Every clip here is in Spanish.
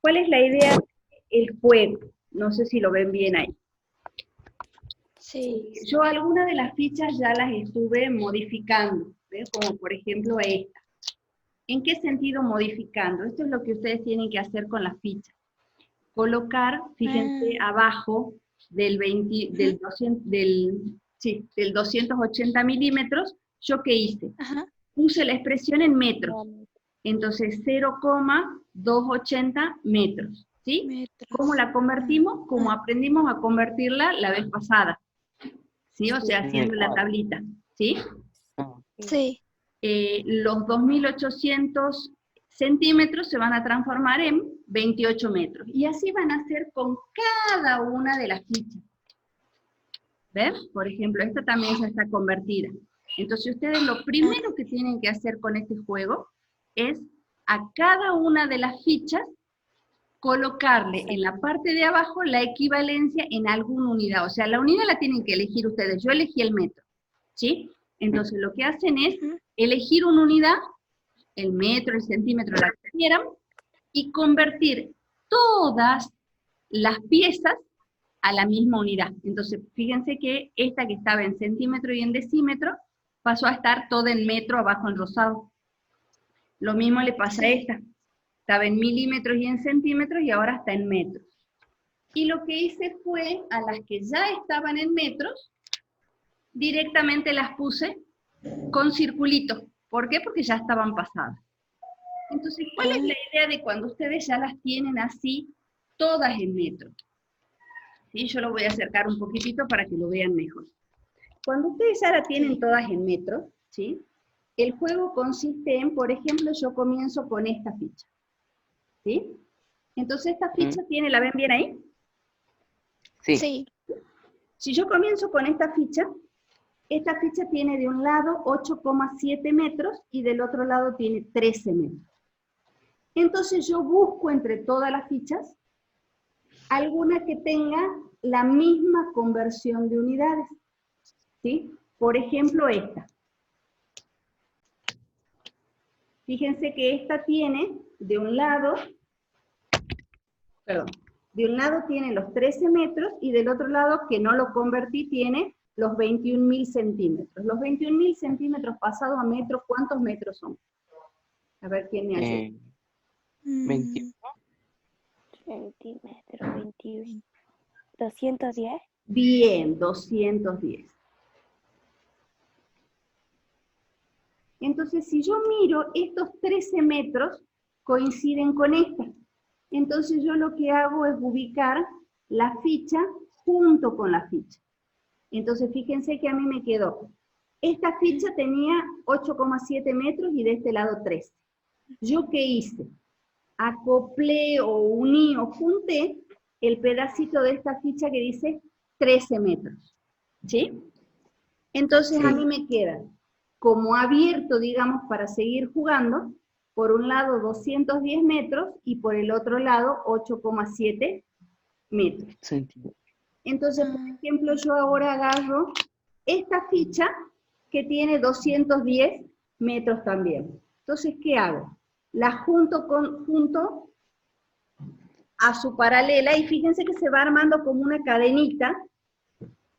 ¿Cuál es la idea del juego? No sé si lo ven bien ahí. Sí. Yo algunas de las fichas ya las estuve modificando, ¿ves? Como por ejemplo esta. ¿En qué sentido modificando? Esto es lo que ustedes tienen que hacer con las fichas. Colocar, fíjense, abajo del 280 milímetros, ¿yo qué hice? Ajá. Puse la expresión en metros. Entonces, 0,280 metros, ¿sí? Metros. ¿Cómo la convertimos? Como aprendimos a convertirla la vez pasada, ¿sí? O sea, haciendo la tablita, ¿sí? Sí. Los 2.800 centímetros se van a transformar en 28 metros. Y así van a hacer con cada una de las fichas. ¿Ven? Por ejemplo, esta también ya está convertida. Entonces ustedes lo primero que tienen que hacer con este juego es a cada una de las fichas colocarle en la parte de abajo la equivalencia en alguna unidad. O sea, la unidad la tienen que elegir ustedes. Yo elegí el metro, ¿sí? Entonces lo que hacen es elegir una unidad, el metro, el centímetro, la que quieran, y convertir todas las piezas a la misma unidad. Entonces, fíjense que esta que estaba en centímetro y en decímetro, pasó a estar toda en metro abajo en rosado. Lo mismo le pasa a esta. Estaba en milímetros y en centímetros y ahora está en metros. Y lo que hice fue, a las que ya estaban en metros, directamente las puse con circulitos. ¿Por qué? Porque ya estaban pasadas. Entonces, ¿cuál es la idea de cuando ustedes ya las tienen así, todas en metros? ¿Sí? Yo lo voy a acercar un poquitito para que lo vean mejor. Cuando ustedes ya la tienen todas en metros, ¿sí? El juego consiste en, por ejemplo, yo comienzo con esta ficha. ¿Sí? Entonces esta ficha tiene, ¿la ven bien ahí? Sí. Si yo comienzo con esta ficha tiene de un lado 8,7 metros y del otro lado tiene 13 metros. Entonces yo busco entre todas las fichas alguna que tenga la misma conversión de unidades. ¿Sí? Por ejemplo, esta. Fíjense que esta tiene de un lado, tiene los 13 metros y del otro lado, que no lo convertí, tiene los 21.000 centímetros. Los 21.000 centímetros pasados a metros, ¿cuántos metros son? A ver quién me ayuda. 21 centímetros, 21. 210. Bien, 210. Entonces, si yo miro, estos 13 metros coinciden con esta. Entonces yo lo que hago es ubicar la ficha junto con la ficha. Entonces fíjense que a mí me quedó. Esta ficha tenía 8,7 metros y de este lado 13. ¿Yo qué hice? Acoplé o uní o junté el pedacito de esta ficha que dice 13 metros. ¿Sí? Entonces a mí me queda como abierto, digamos, para seguir jugando, por un lado 210 metros y por el otro lado 8,7 metros. Entonces, por ejemplo, yo ahora agarro esta ficha que tiene 210 metros también. Entonces, ¿qué hago? La junto a su paralela y fíjense que se va armando como una cadenita,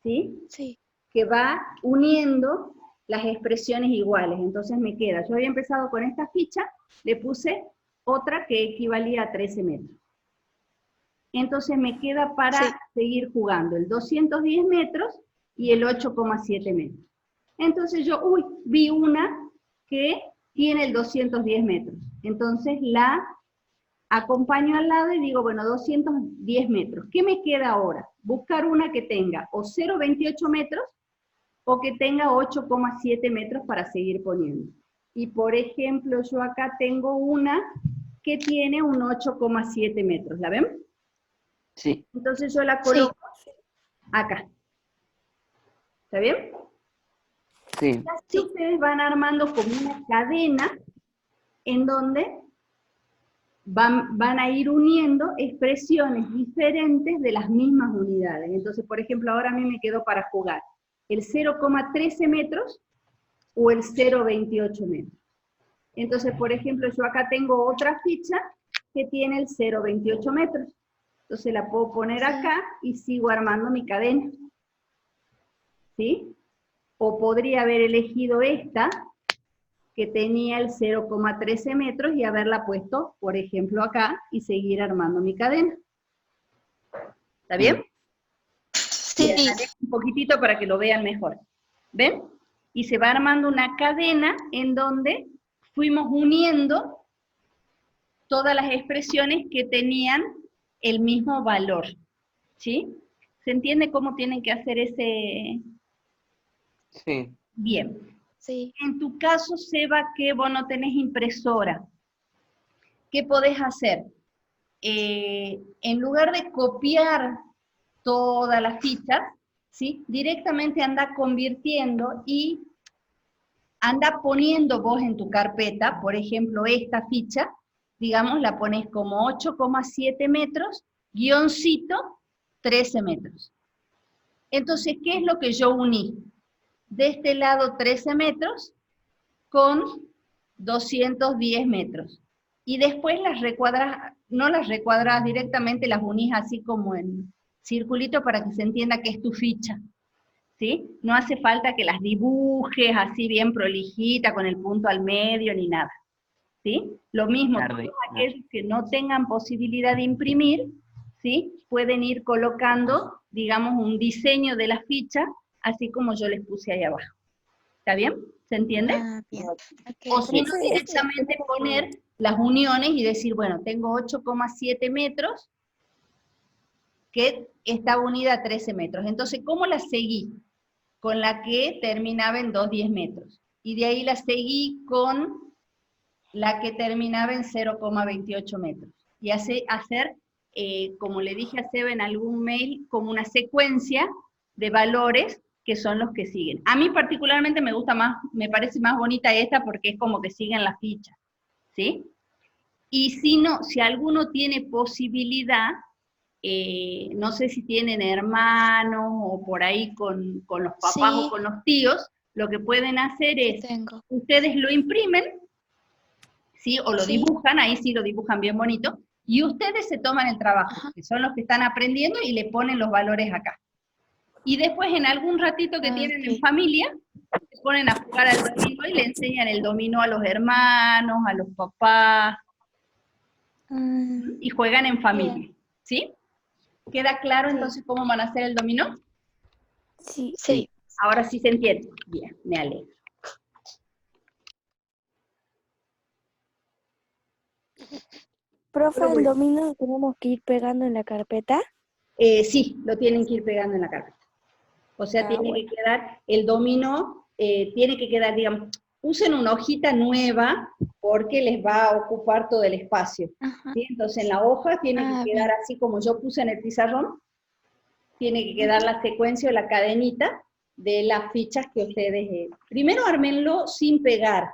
¿sí? Sí. Que va uniendo las expresiones iguales. Entonces me queda, yo había empezado con esta ficha, le puse otra que equivalía a 13 metros. Entonces me queda para seguir jugando el 210 metros y el 8,7 metros. Entonces yo, vi una que tiene el 210 metros. Entonces la acompaño al lado y digo, bueno, 210 metros. ¿Qué me queda ahora? Buscar una que tenga o 0,28 metros o que tenga 8,7 metros para seguir poniendo. Y por ejemplo, yo acá tengo una que tiene un 8,7 metros. ¿La ven? Sí. Entonces yo la coloco acá. ¿Está bien? Sí. Así ustedes van armando como una cadena en donde van a ir uniendo expresiones diferentes de las mismas unidades. Entonces, por ejemplo, ahora a mí me quedó para jugar el 0,13 metros o el 0,28 metros. Entonces, por ejemplo, yo acá tengo otra ficha que tiene el 0,28 metros. Entonces la puedo poner acá y sigo armando mi cadena. ¿Sí? O podría haber elegido esta, que tenía el 0,13 metros, y haberla puesto, por ejemplo, acá, y seguir armando mi cadena. ¿Está bien? Sí. Bien, un poquitito para que lo vean mejor. ¿Ven? Y se va armando una cadena en donde fuimos uniendo todas las expresiones que tenían el mismo valor. ¿Sí? ¿Se entiende cómo tienen que hacer ese...? Sí. Bien. Sí. En tu caso, Seba, que vos no tenés impresora, ¿qué podés hacer? En lugar de copiar todas las fichas, ¿sí? Directamente anda convirtiendo y anda poniendo vos en tu carpeta, por ejemplo, esta ficha, digamos, la pones como 8,7 metros, guioncito, 13 metros. Entonces, ¿qué es lo que yo uní? De este lado 13 metros con 210 metros. Y después las recuadras, no las recuadras directamente, las unís así como en circulito para que se entienda que es tu ficha. ¿Sí? No hace falta que las dibujes así bien prolijita, con el punto al medio, ni nada. ¿Sí? Lo mismo, todos aquellos que no tengan posibilidad de imprimir, ¿sí? Pueden ir colocando, digamos, un diseño de la ficha, así como yo les puse ahí abajo. ¿Está bien? ¿Se entiende? Ah, bien. Okay. O si no, directamente poner las uniones y decir, bueno, tengo 8,7 metros, que está unida a 13 metros. Entonces, ¿cómo la seguí? Con la que terminaba en 2,10 metros. Y de ahí la seguí con la que terminaba en 0,28 metros. Y hacer, como le dije a Seba en algún mail, como una secuencia de valores que son los que siguen. A mí particularmente me gusta más, me parece más bonita esta porque es como que siguen las fichas, ¿sí? Y si no, si alguno tiene posibilidad, no sé si tienen hermanos o por ahí con los papás o con los tíos, lo que pueden hacer es, ustedes lo imprimen, ¿sí? O lo dibujan, ahí sí lo dibujan bien bonito, y ustedes se toman el trabajo, que son los que están aprendiendo y le ponen los valores acá. Y después en algún ratito que tienen en familia, se ponen a jugar al dominó y le enseñan el dominó a los hermanos, a los papás, y juegan en familia, ¿sí? ¿Queda claro entonces cómo van a hacer el dominó? Sí. Sí. Ahora sí se entiende. Bien, me alegro. Profe, ¿el dominó lo tenemos que ir pegando en la carpeta? Sí, lo tienen que ir pegando en la carpeta. O sea, tiene que quedar, el dominó tiene que quedar, digamos, usen una hojita nueva porque les va a ocupar todo el espacio. ¿Sí? Entonces en la hoja tiene que quedar así como yo puse en el pizarrón, tiene que quedar la secuencia o la cadenita de las fichas que ustedes... primero ármenlo sin pegar,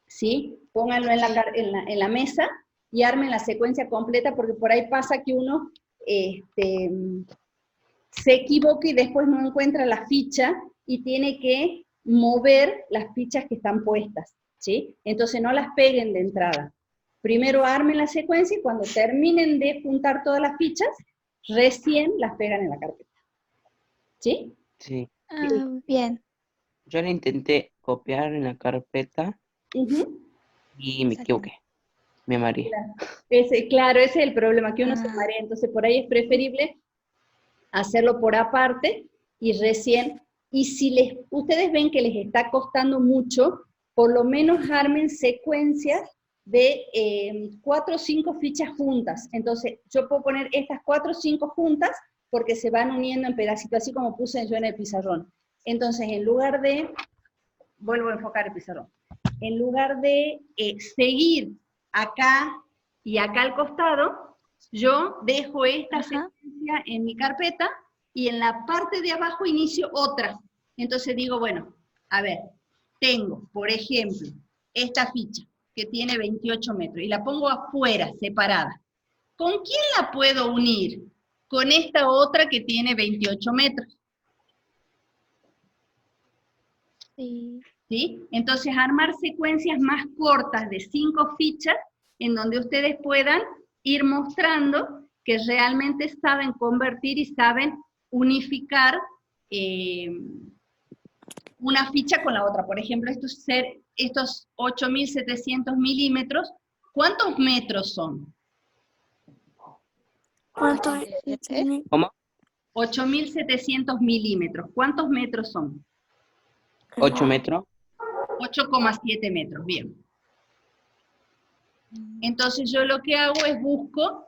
¿sí? Pónganlo en la mesa y armen la secuencia completa, porque por ahí pasa que uno se equivoca y después no encuentra la ficha y tiene que mover las fichas que están puestas, ¿sí? Entonces no las peguen de entrada. Primero armen la secuencia y cuando terminen de juntar todas las fichas, recién las pegan en la carpeta. ¿Sí? Sí. Bien. Yo la intenté copiar en la carpeta y me equivoqué. Me mareé. Claro, ese es el problema, que uno se marea. Entonces por ahí es preferible hacerlo por aparte y recién. Y si ustedes ven que les está costando mucho, por lo menos armen secuencias de 4 o 5 fichas juntas. Entonces yo puedo poner estas 4 o 5 juntas porque se van uniendo en pedacitos, así como puse yo en el pizarrón. Entonces en lugar de, vuelvo a enfocar el pizarrón, en lugar de seguir acá y acá al costado, yo dejo esta secuencia en mi carpeta y en la parte de abajo inicio otra. Entonces digo, bueno, a ver, tengo, por ejemplo, esta ficha que tiene 28 metros y la pongo afuera, separada. ¿Con quién la puedo unir? Con esta otra que tiene 28 metros. Sí. ¿Sí? Entonces armar secuencias más cortas de 5 fichas en donde ustedes puedan ir mostrando que realmente saben convertir y saben unificar una ficha con la otra. Por ejemplo, estos 8.700 milímetros, ¿cuántos metros son? ¿Cuánto es? ¿Cómo? 8.700 milímetros, ¿cuántos metros son? 8 metros. 8,7 metros, bien. Entonces yo lo que hago es busco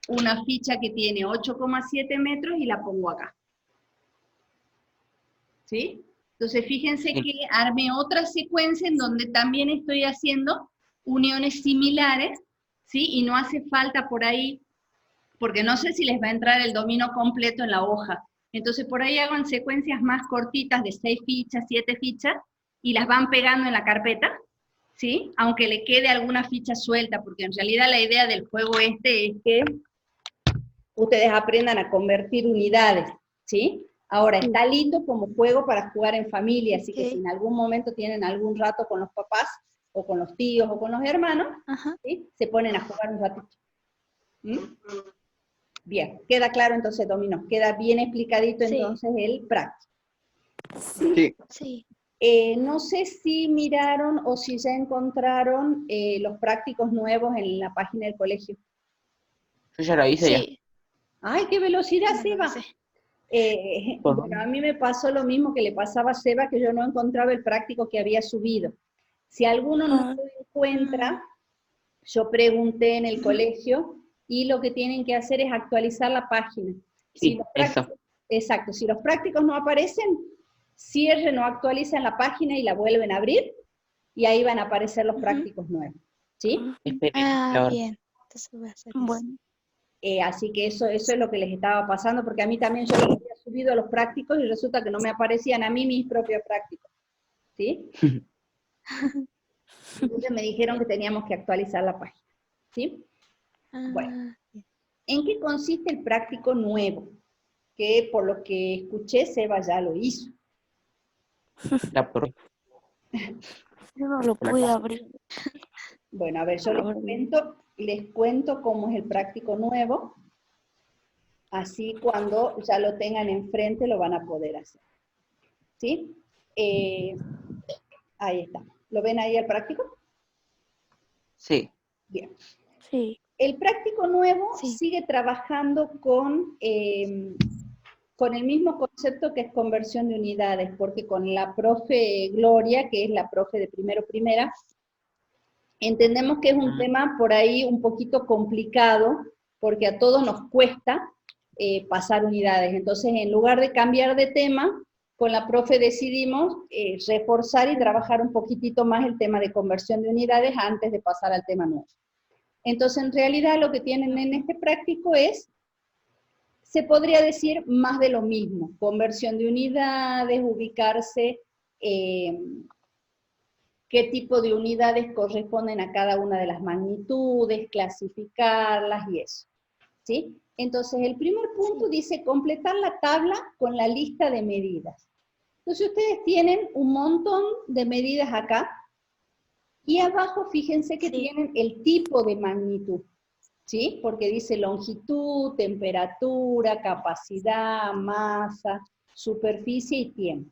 una ficha que tiene 8,7 metros y la pongo acá. ¿Sí? Entonces fíjense que armé otra secuencia en donde también estoy haciendo uniones similares, ¿sí? Y no hace falta por ahí, porque no sé si les va a entrar el dominó completo en la hoja. Entonces por ahí hago en secuencias más cortitas de 6 fichas, 7 fichas, y las van pegando en la carpeta, ¿sí? Aunque le quede alguna ficha suelta, porque en realidad la idea del juego este es que ustedes aprendan a convertir unidades, ¿sí? Ahora, está lindo como juego para jugar en familia, así que si en algún momento tienen algún rato con los papás, o con los tíos, o con los hermanos, ¿sí? Se ponen a jugar un ratito. ¿Mm? Bien, queda claro entonces, dominó, queda bien explicadito entonces el práctico. Sí. Sí. No sé si miraron o si ya encontraron los prácticos nuevos en la página del colegio. Yo ya la hice ya. Sí. ¡Ay, qué velocidad, Seba! Bueno, a mí me pasó lo mismo que le pasaba a Seba, que yo no encontraba el práctico que había subido. Si alguno no lo encuentra, yo pregunté en el colegio, y lo que tienen que hacer es actualizar la página. Si Sí, los eso. exacto, si los prácticos no aparecen, cierren o actualizan la página y la vuelven a abrir, y ahí van a aparecer los prácticos nuevos. ¿Sí? Esperen, ahora. Bien. Entonces voy a hacer eso. Así que eso es lo que les estaba pasando, porque a mí también yo los había subido a los prácticos y resulta que no me aparecían a mí mis propios prácticos. ¿Sí? Entonces me dijeron que teníamos que actualizar la página. ¿Sí? Bueno, ¿en qué consiste el práctico nuevo? Que por lo que escuché, Seba ya lo hizo. La pro- Yo no lo pude abrir. Bueno, a ver, yo les cuento cómo es el práctico nuevo. Así cuando ya lo tengan enfrente lo van a poder hacer. ¿Sí? Ahí está. ¿Lo ven ahí el práctico? Sí. Bien. Sí. El práctico nuevo sigue trabajando con el mismo concepto que es conversión de unidades, porque con la profe Gloria, que es la profe de primera, entendemos que es un tema por ahí un poquito complicado, porque a todos nos cuesta pasar unidades. Entonces, en lugar de cambiar de tema, con la profe decidimos reforzar y trabajar un poquitito más el tema de conversión de unidades antes de pasar al tema nuevo. Entonces, en realidad, lo que tienen en este práctico es, se podría decir, más de lo mismo. Conversión de unidades, ubicarse, qué tipo de unidades corresponden a cada una de las magnitudes, clasificarlas y eso. ¿Sí? Entonces, el primer punto dice completar la tabla con la lista de medidas. Entonces, ustedes tienen un montón de medidas acá, y abajo fíjense que tienen el tipo de magnitud, ¿sí? Porque dice longitud, temperatura, capacidad, masa, superficie y tiempo.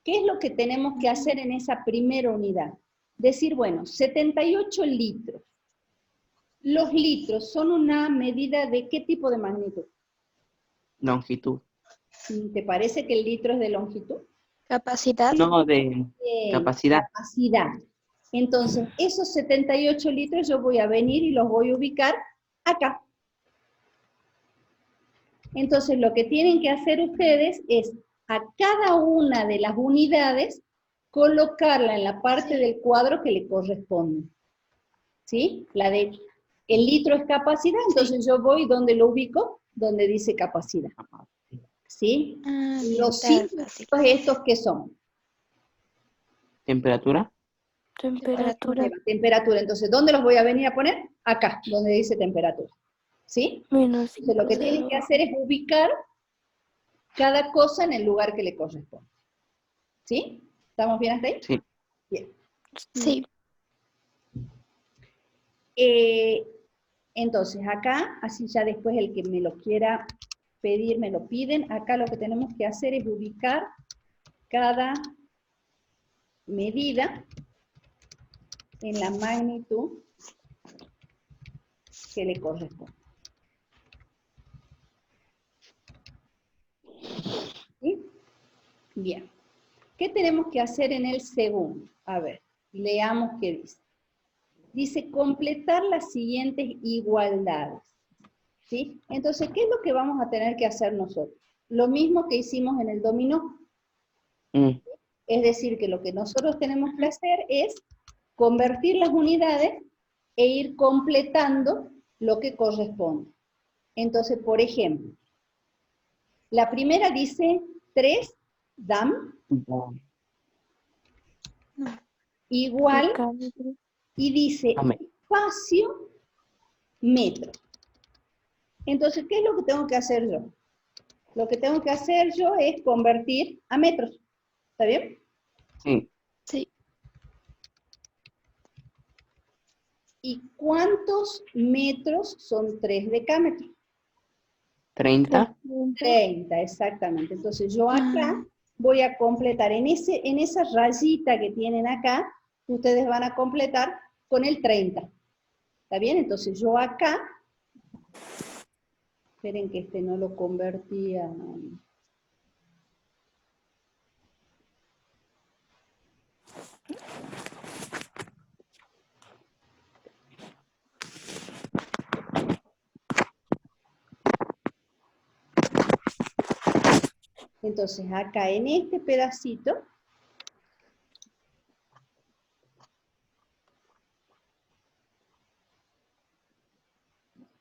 ¿Qué es lo que tenemos que hacer en esa primera unidad? Decir, bueno, 78 litros. Los litros son una medida de ¿qué tipo de magnitud? Longitud. ¿Te parece que el litro es de longitud? Capacidad. No, de capacidad. Capacidad. Entonces, esos 78 litros yo voy a venir y los voy a ubicar acá. Entonces, lo que tienen que hacer ustedes es a cada una de las unidades colocarla en la parte del cuadro que le corresponde. ¿Sí? La de el litro es capacidad, entonces yo voy donde lo ubico, donde dice capacidad. ¿Sí? Los símbolos estos que son. Temperatura. Temperatura. Temperatura, entonces, ¿dónde los voy a venir a poner? Acá, donde dice temperatura. ¿Sí? Entonces, lo que tienen que hacer es ubicar cada cosa en el lugar que le corresponde. ¿Sí? ¿Estamos bien hasta ahí? Sí. Bien. Sí. Entonces, acá, así ya después el que me lo quiera pedir, me lo piden. Acá lo que tenemos que hacer es ubicar cada medida en la magnitud que le corresponde. ¿Sí? Bien. ¿Qué tenemos que hacer en el segundo? A ver, leamos qué dice. Dice, completar las siguientes igualdades. ¿Sí? Entonces, ¿qué es lo que vamos a tener que hacer nosotros? Lo mismo que hicimos en el dominó. Es decir, que lo que nosotros tenemos que hacer es convertir las unidades e ir completando lo que corresponde. Entonces, por ejemplo, la primera dice 3 dam igual y dice espacio metro. Entonces, ¿qué es lo que tengo que hacer yo? Lo que tengo que hacer yo es convertir a metros. ¿Está bien? Sí. Sí. ¿Y cuántos metros son 3 decámetros? 30. 30, exactamente. Entonces yo acá voy a completar, en esa rayita que tienen acá, ustedes van a completar con el 30. ¿Está bien? Entonces yo acá, esperen que este no lo convertía. Entonces acá en este pedacito,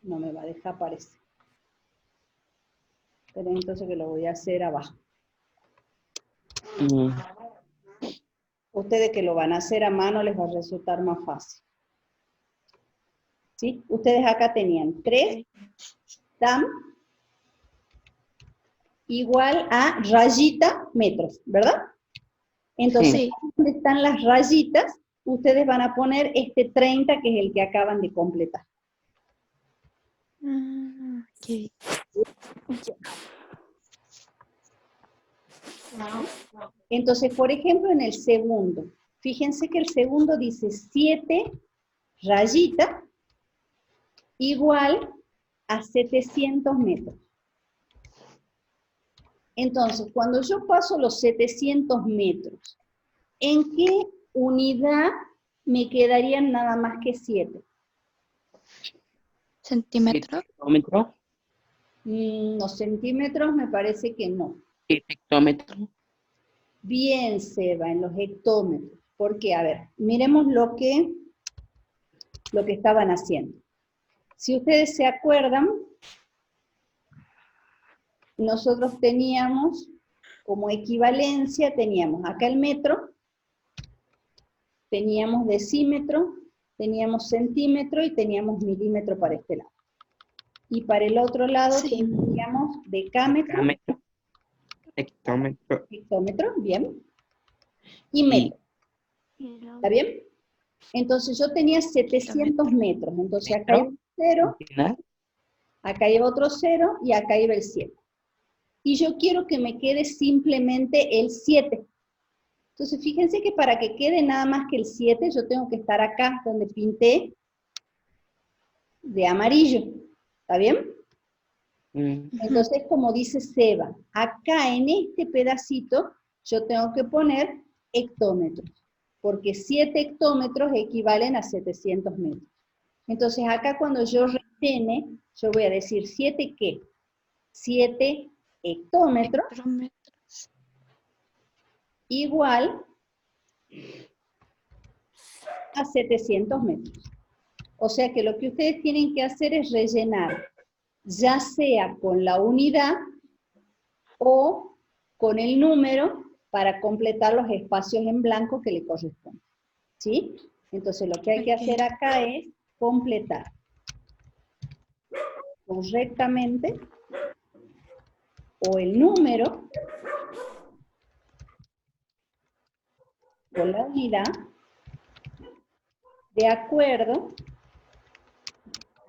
no me va a dejar aparecer. Pero entonces que lo voy a hacer abajo. Ustedes que lo van a hacer a mano les va a resultar más fácil. ¿Sí? Ustedes acá tenían 3 dam igual a rayita metros, ¿verdad? Entonces, Sí. donde están las rayitas, ustedes van a poner este 30 que es el que acaban de completar. Okay. Entonces, por ejemplo, en el segundo, fíjense que el segundo dice 7 rayitas igual a 700 metros. Entonces, cuando yo paso los 700 metros, ¿en qué unidad me quedarían nada más que 7? ¿Centímetros? ¿Hectómetros? Los centímetros me parece que no. ¿Hectómetros? Bien, Seba, en los hectómetros. Porque, a ver, miremos lo que estaban haciendo. Si ustedes se acuerdan, nosotros teníamos como equivalencia, teníamos acá el metro, teníamos decímetro, teníamos centímetro y teníamos milímetro para este lado. Y para el otro lado teníamos decámetro, Hectómetro. hectómetro, bien, y metro. ¿Está bien? Entonces yo tenía 700 metros, entonces acá iba un 0, acá iba otro 0 y acá iba el 7. Y yo quiero que me quede simplemente el 7. Entonces fíjense que para que quede nada más que el 7, yo tengo que estar acá donde pinté de amarillo. ¿Está bien? Entonces, como dice Seba, acá en este pedacito yo tengo que poner hectómetros, porque 7 hectómetros equivalen a 700 metros. Entonces, acá cuando yo rellene, yo voy a decir 7 ¿qué? 7 hectómetros igual a 700 metros. O sea que lo que ustedes tienen que hacer es rellenar, ya sea con la unidad o con el número para completar los espacios en blanco que le corresponden. ¿Sí? Entonces lo que hay que hacer acá es completar correctamente o el número o la unidad de acuerdo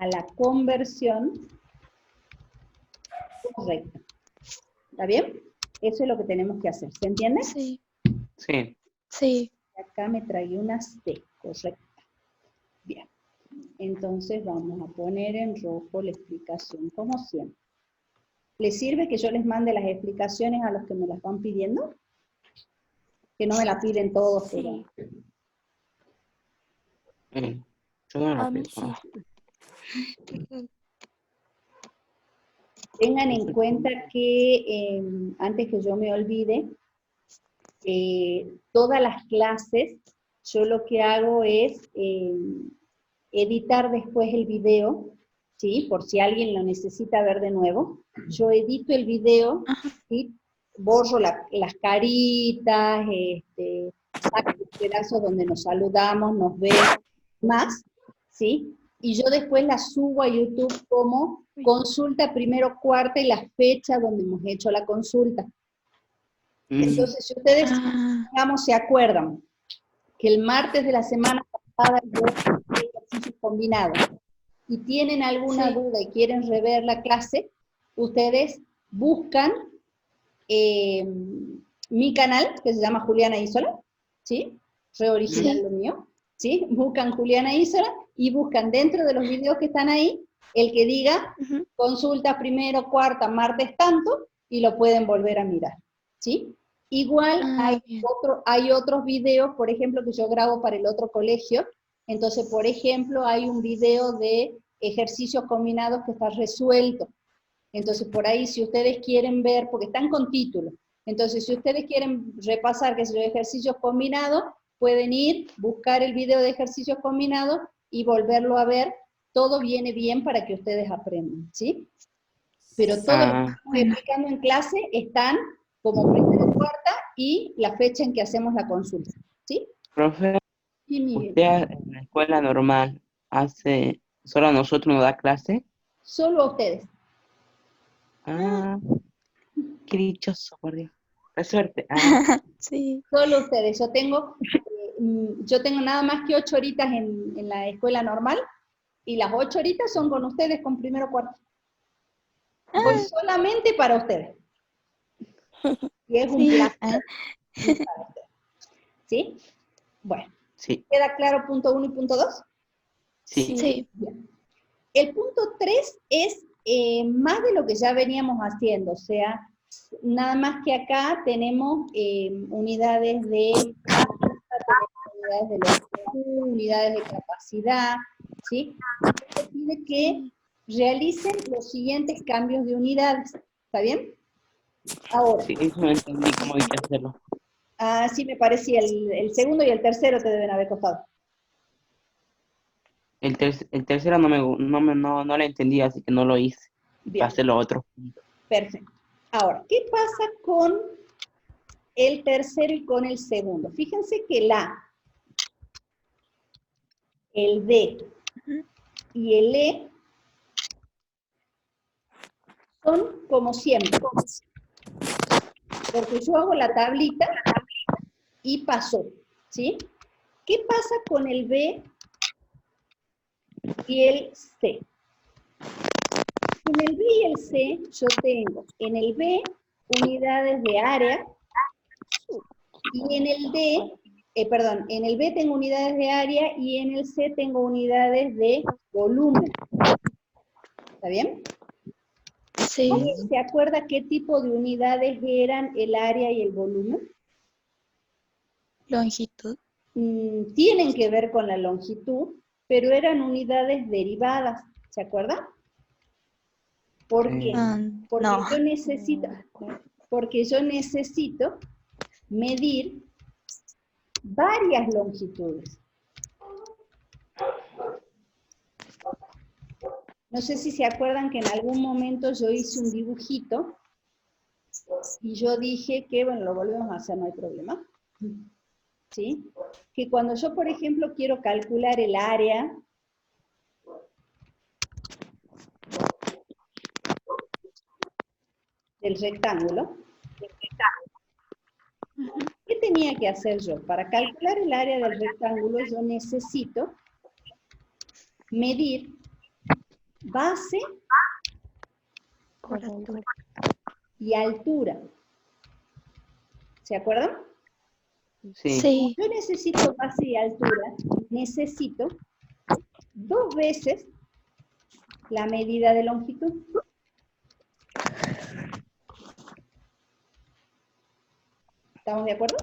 a la conversión correcta. ¿Está bien? Eso es lo que tenemos que hacer. ¿Se entiende? Sí. Sí. Sí. Acá me traí una C, correcta. Bien. Entonces vamos a poner en rojo la explicación, como siempre. ¿Les sirve que yo les mande las explicaciones a los que me las van pidiendo? Que no me la piden todos. Sí. Yo no A lo mí pienso. sí. Tengan en cuenta que, antes que yo me olvide, todas las clases, yo lo que hago es editar después el video, ¿sí? Por si alguien lo necesita ver de nuevo. Yo edito el video, ¿sí? Borro las caritas, saco el pedazo donde nos saludamos, nos vemos, más, ¿sí? Y yo después la subo a YouTube como consulta primero cuarta y la fecha donde hemos hecho la consulta. Entonces, si ustedes, digamos, se acuerdan que el martes de la semana pasada yo hice ejercicios combinados y tienen alguna duda y quieren rever la clase, ustedes buscan mi canal, que se llama Juliana Isola, ¿sí? Reoriginal lo mío, ¿sí? Buscan Juliana Isola y buscan dentro de los videos que están ahí, el que diga consulta primero, cuarta, martes tanto, y lo pueden volver a mirar, ¿sí? Igual hay otros videos, por ejemplo, que yo grabo para el otro colegio. Entonces, por ejemplo, hay un video de ejercicios combinados que está resuelto. Entonces, por ahí, si ustedes quieren ver, porque están con título, entonces, si ustedes quieren repasar, que es los ejercicios combinados, pueden ir, buscar el video de ejercicios combinados y volverlo a ver. Todo viene bien para que ustedes aprendan, ¿sí? Pero todo lo que estamos explicando en clase están como primero cuarta y la fecha en que hacemos la consulta, ¿sí? Profe, Y ¿usted en la escuela normal solo a nosotros nos da clase? solo a ustedes. Ah, qué dichoso, por Dios. Qué suerte. Sí. Solo ustedes. Yo tengo nada más que 8 horitas en la escuela normal y las 8 horitas son con ustedes con primero cuarto. Voy solamente para ustedes. Y es un placer. ¿Sí? Bueno. Sí. ¿Queda claro punto 1 y punto 2? Sí. Bien. El punto 3 es más de lo que ya veníamos haciendo, o sea, nada más que acá tenemos unidades de unidades de longitud, unidades de capacidad, ¿sí? Se pide que realicen los siguientes cambios de unidades, ¿está bien? Ahora. Sí, eso no entendí cómo hay que hacerlo. Ah, sí, me parecía, el segundo y el tercero te deben haber costado. El tercero no lo entendí, así que no lo hice. Bien. Pasé lo otro. Perfecto. Ahora, ¿qué pasa con el tercero y con el segundo? Fíjense que el A, el D y el E son como siempre. Porque yo hago la tablita y pasó, ¿sí? ¿Qué pasa con el B y el C? En el B y el C yo tengo en el B unidades de área y en el D, en el B tengo unidades de área y en el C tengo unidades de volumen. ¿Está bien? Sí. ¿Se acuerda qué tipo de unidades eran el área y el volumen? Longitud. Tienen que ver con la longitud, pero eran unidades derivadas, ¿se acuerda? ¿Por qué? Porque No. yo necesito medir varias longitudes. No sé si se acuerdan que en algún momento yo hice un dibujito y yo dije que, bueno, lo volvemos a hacer, no hay problema. ¿Sí? Que cuando yo, por ejemplo, quiero calcular el área del rectángulo, ¿qué tenía que hacer yo? Para calcular el área del rectángulo yo necesito medir base Por altura. y altura. ¿Se acuerdan? Sí. Sí. Yo necesito base y altura, necesito 2 veces la medida de longitud. ¿Estamos de acuerdo?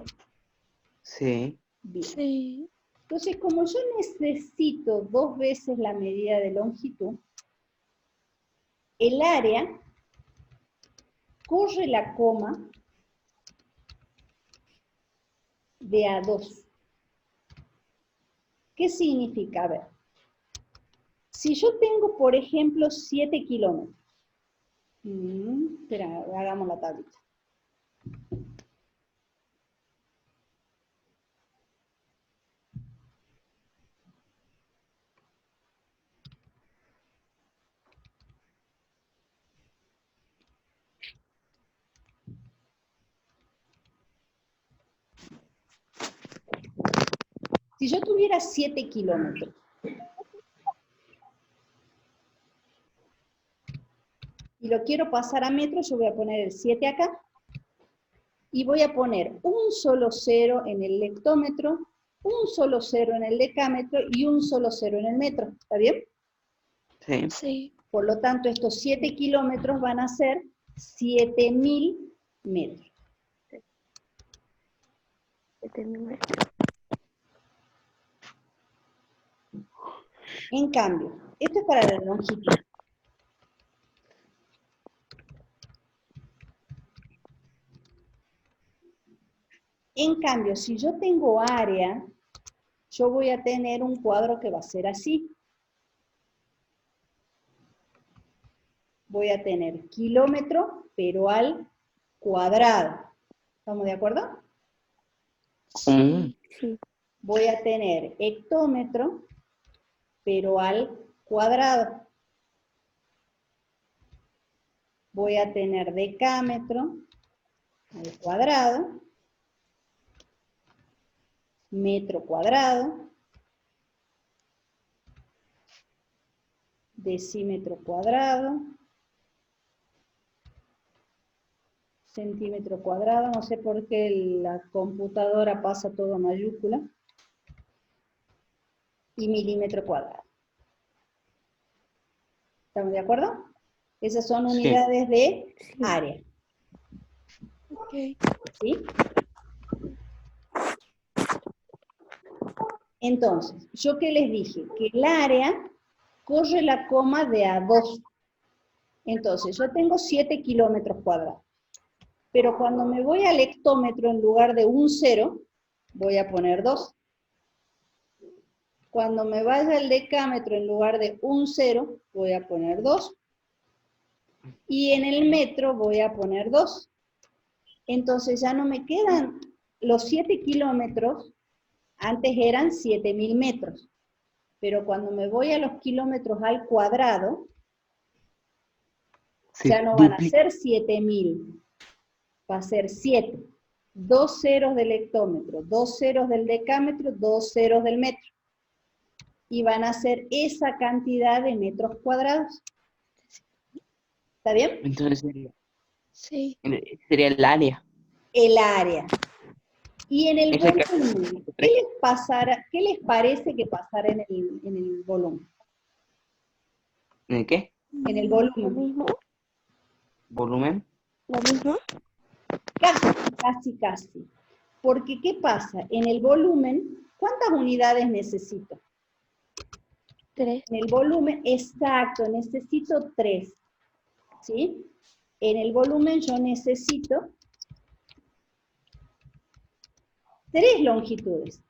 Sí. Bien. Sí. Entonces, como yo necesito 2 veces la medida de longitud, el área corre la coma de A2. ¿Qué significa? A ver, si yo tengo, por ejemplo, 7 kilómetros, espera, hagamos la tablita. Si yo tuviera 7 kilómetros, y lo quiero pasar a metros, yo voy a poner el 7 acá, y voy a poner un solo 0 en el hectómetro, un solo 0 en el decámetro y un solo 0 en el metro. ¿Está bien? Sí. Sí. Por lo tanto, estos 7 kilómetros van a ser 7.000 metros. 7.000 metros. En cambio, esto es para la longitud. En cambio, si yo tengo área, yo voy a tener un cuadro que va a ser así. Voy a tener kilómetro, pero al cuadrado. ¿Estamos de acuerdo? Mm. Sí. Voy a tener hectómetro, pero al cuadrado. Voy a tener decámetro al cuadrado, metro cuadrado, decímetro cuadrado, centímetro cuadrado, no sé por qué la computadora pasa todo en mayúscula, y milímetro cuadrado. ¿Estamos de acuerdo? Esas son Sí. unidades de Sí. área. Ok. ¿Sí? Entonces, ¿yo qué les dije? Que el área corre la coma de A2. Entonces, yo tengo 7 kilómetros cuadrados. Pero cuando me voy al hectómetro, en lugar de un 0, voy a poner 2. Cuando me vaya al decámetro, en lugar de un 0, voy a poner 2. Y en el metro voy a poner 2. Entonces ya no me quedan los 7 kilómetros, antes eran 7.000 metros. Pero cuando me voy a los kilómetros al cuadrado, ya no van a ser 7.000, va a ser 7. 2 ceros del hectómetro, 2 ceros del decámetro, 2 ceros del metro. Y van a ser esa cantidad de metros cuadrados. ¿Está bien? Entonces sería, Sí. sería el área. El área. Y en el Eso hay que volumen, ¿qué les parece que pasara en el volumen? ¿En el qué? En el ¿Lo volumen. mismo? ¿Volumen? ¿Lo mismo? Casi. Porque, ¿qué pasa? En el volumen, ¿cuántas unidades necesito? 3. En el volumen, exacto, necesito 3. ¿Sí? En el volumen yo necesito 3 longitudes.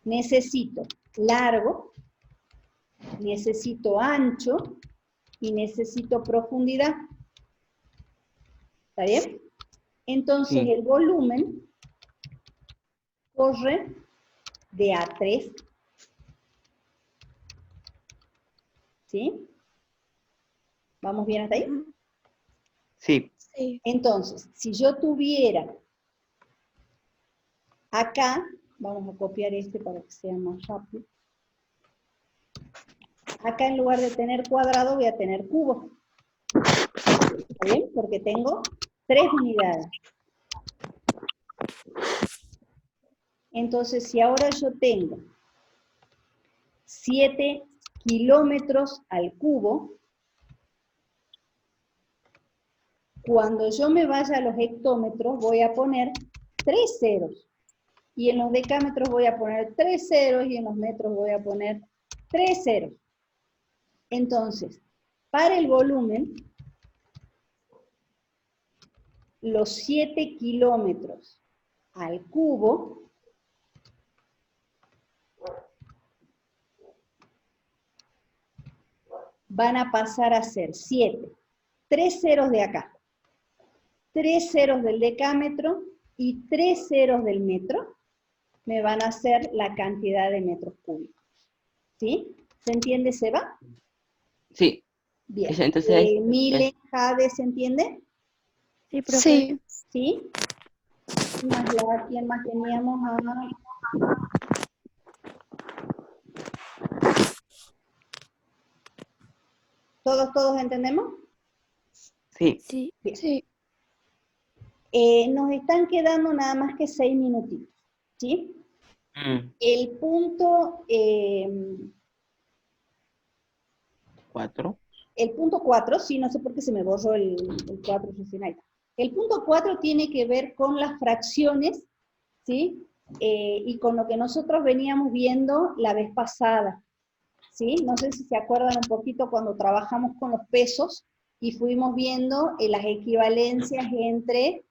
Necesito largo, necesito ancho y necesito profundidad. ¿Está bien? Entonces Sí. el volumen corre de A3. ¿Sí? ¿Vamos bien hasta ahí? Sí. Sí. Entonces, si yo tuviera acá, vamos a copiar este para que sea más rápido. Acá en lugar de tener cuadrado voy a tener cubo. ¿Está bien? Porque tengo 3 unidades. Entonces, si ahora yo tengo 7 kilómetros al cubo, cuando yo me vaya a los hectómetros voy a poner 3 ceros. Y en los decámetros voy a poner 3 ceros y en los metros voy a poner 3 ceros. Entonces, para el volumen, los 7 kilómetros al cubo van a pasar a ser 7. 3 ceros de acá, 3 ceros del decámetro y 3 ceros del metro me van a hacer la cantidad de metros cúbicos. ¿Sí? ¿Se entiende, Seba? Sí. Bien. Entonces, Mile, Jade, ¿se entiende? Sí, profe. ¿Sí? ¿Quién más teníamos? ¿Todos entendemos? sí. Sí. Bien. Sí. Nos están quedando nada más que 6 minutitos. ¿Sí? El punto 4. el punto 4, sí, no sé por qué se me borró el 4 recién ahí. El punto 4 tiene que ver con las fracciones, ¿sí? Y con lo que nosotros veníamos viendo la vez pasada, ¿sí? No sé si se acuerdan un poquito cuando trabajamos con los pesos y fuimos viendo las equivalencias entre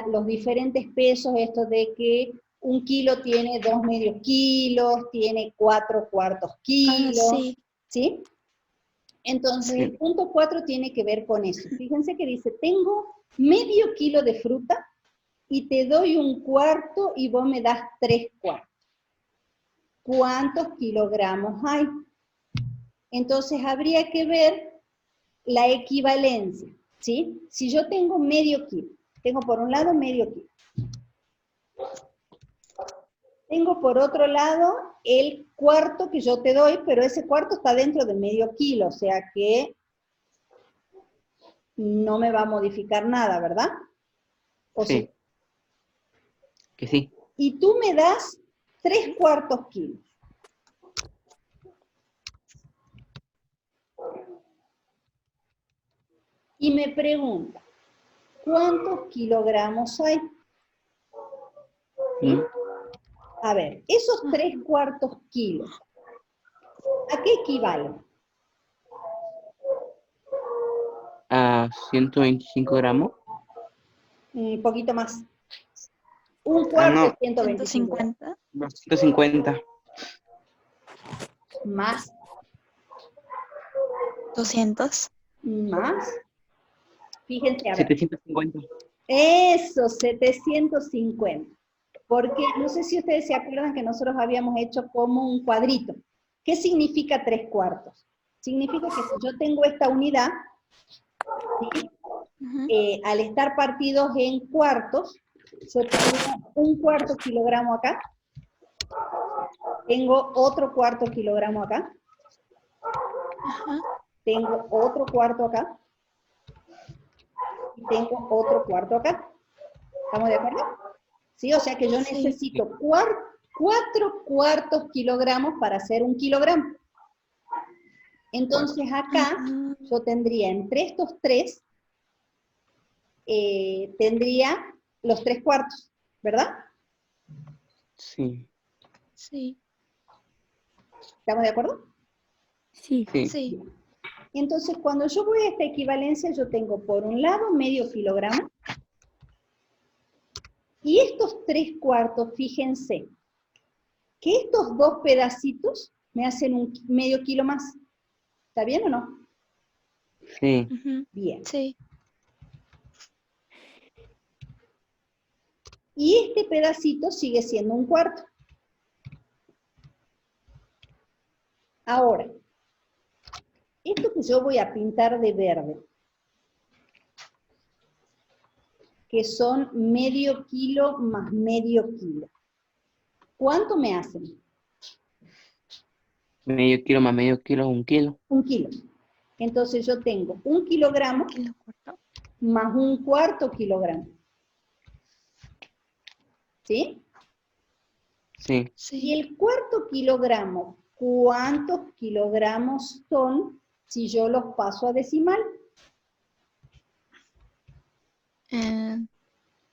los diferentes pesos, esto de que 1 kilo tiene 2 medios kilos, tiene 4 cuartos kilos, sí. ¿sí? Entonces, Sí. el punto 4 tiene que ver con eso. Fíjense que dice, tengo medio kilo de fruta y te doy 1/4 y vos me das 3/4. ¿Cuántos kilogramos hay? Entonces, habría que ver la equivalencia, ¿sí? Si yo tengo medio kilo, tengo por un lado medio kilo. Tengo por otro lado el cuarto que yo te doy, pero ese cuarto está dentro del medio kilo, o sea que no me va a modificar nada, ¿verdad? ¿O sí? Que sí. Y tú me das 3/4 kilos. Y me pregunta, ¿cuántos kilogramos hay? ¿Sí? A ver, esos 3/4 kilos, ¿a qué equivalen? A 125 gramos. Un poquito más. 1/4 no. de 125 gramos. 250. Más. 200. Más. Fíjense, a ver. 750. Eso, 750. Porque no sé si ustedes se acuerdan que nosotros habíamos hecho como un cuadrito. ¿Qué significa 3/4? Significa que si yo tengo esta unidad, ¿sí? Al estar partidos en cuartos, yo tengo 1/4 kilogramo acá, tengo otro 1/4 kilogramo acá, tengo otro cuarto acá, y tengo otro cuarto acá. ¿Estamos de acuerdo? ¿Sí? O sea que yo necesito 4/4 kilogramos para hacer 1 kilogramo. Entonces acá yo tendría entre estos 3, tendría los 3/4, ¿verdad? Sí. Sí. ¿Estamos de acuerdo? Sí. Sí. Sí. Entonces cuando yo voy a esta equivalencia yo tengo por un lado medio kilogramo y estos 3/4, fíjense, que estos dos pedacitos me hacen un medio kilo más. ¿Está bien o no? Sí. Bien. Sí. Y este pedacito sigue siendo 1/4. Ahora, esto que yo voy a pintar de verde, que son medio kilo más medio kilo, ¿cuánto me hacen? Medio kilo más medio kilo es 1 kilo. 1 kilo. Entonces yo tengo 1 kilogramo Kilo cuarto. más 1/4 kilogramo. ¿Sí? Sí. Y Sí. el 1/4 kilogramo, ¿cuántos kilogramos son si yo los paso a decimal?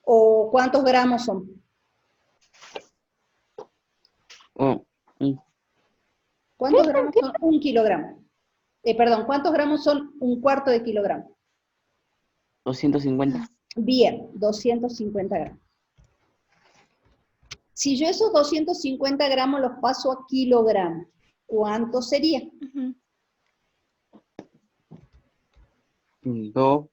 ¿O cuántos gramos son? Oh, un- ¿Cuántos gramos son 1 kilogramo? Perdón, ¿cuántos gramos son 1/4 de kilogramo? 250. Bien, 250 gramos. Si yo esos 250 gramos los paso a kilogramos, ¿cuánto sería? Ujú. 2.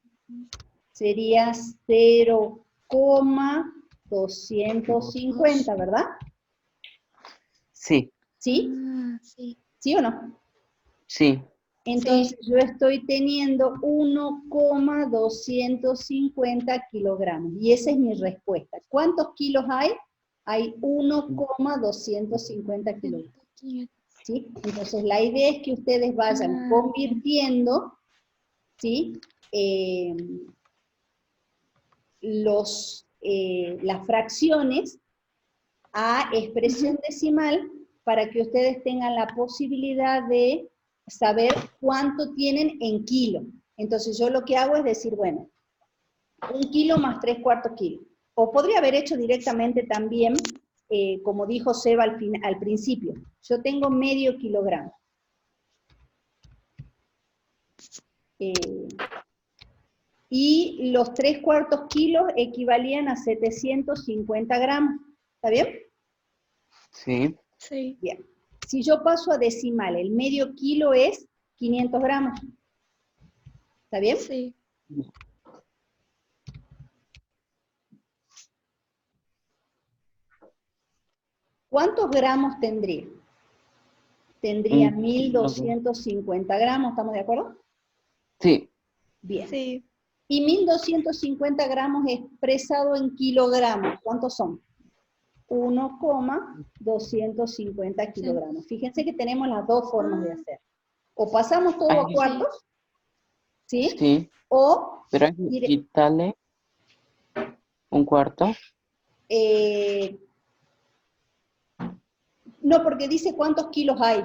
Sería 0,250, ¿verdad? Sí. ¿Sí? Ah, sí. ¿Sí o no? Sí. Entonces yo estoy teniendo 1,250 kilogramos. Y esa es mi respuesta. ¿Cuántos kilos hay? Hay 1,250 kilogramos. ¿Sí? Entonces la idea es que ustedes vayan convirtiendo, ¿sí? Las fracciones a expresión decimal para que ustedes tengan la posibilidad de saber cuánto tienen en kilo. Entonces yo lo que hago es decir, bueno, 1 kilo más 3/4 kilo. O podría haber hecho directamente también, como dijo Seba al principio, yo tengo medio kilogramo. Y los 3/4 kilos equivalían a 750 gramos. ¿Está bien? Sí. Sí. Bien. Si yo paso a decimal, el medio kilo es 500 gramos. ¿Está bien? Sí. ¿Cuántos gramos tendría? Tendría 1250 gramos, ¿estamos de acuerdo? Sí. Bien. Sí. Y 1250 gramos expresado en kilogramos, ¿cuántos son? 1,250 kilogramos. Fíjense que tenemos las dos formas de hacer. O pasamos todo a cuartos, ¿sí? Sí. O, Pero hay que quitarle 1/4. no, porque dice cuántos kilos hay.